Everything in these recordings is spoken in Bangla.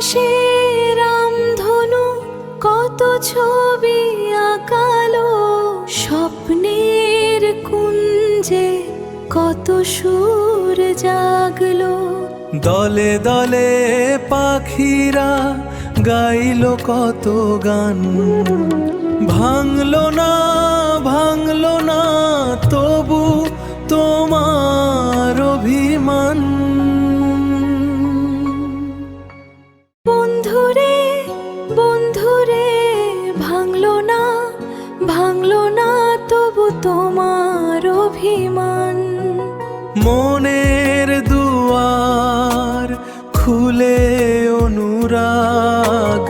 আকাশে রামধনু কত ছবি আঁকালো, স্বপ্নের কুঞ্জে কত সুর জাগলো। দলে দলে পাখিরা গাইলো কত গান, ভাঙলো না তবু তোমার অভিমান। বন্ধুরে বন্ধুরে ভাঙলো না তবু তোমার অভিমান। মনের দুয়ার খুলে অনুরাগ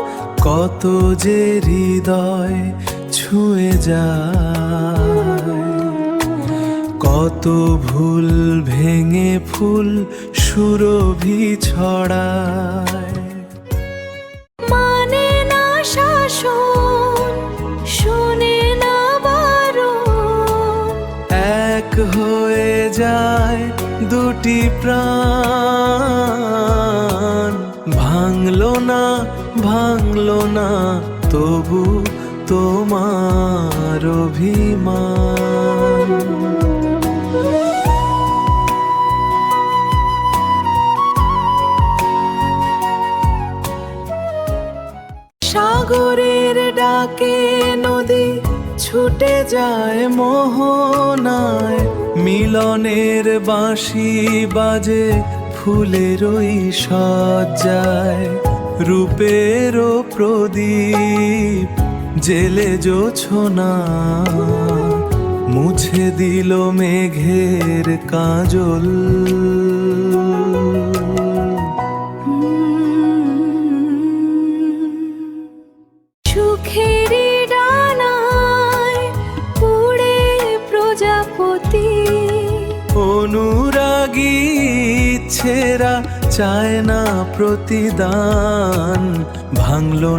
কত যে হৃদয় ছুঁয়ে যায়, কত ভুল ভেঙে ফুল সুরভি ছড়ায়। মানে না শাসন, শোনে না বারণ, এক হয়ে যায় দুটি প্রাণ। ভাঙলো না তবু তোমার অভিমান। সাগরের ডাকে নদী ছুটে যায় মোহনায়, মিলনের বাঁশি বাজে ফুলেরই সজ্জায়। রূপেরও প্রদীপ জেলে জোছনা, মুছে দিল মেঘের কাজল। সুখেরই ডানায় উড়ে প্রজাপতি, অনুরাগী ইচ্ছেরা চায় না প্রতিদান। ভাঙলো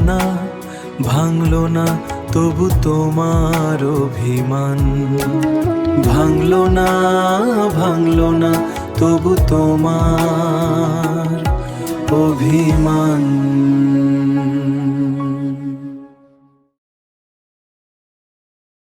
না তবু তোমার অভিমান। ভাঙলো না তবু তোমার অভিমান।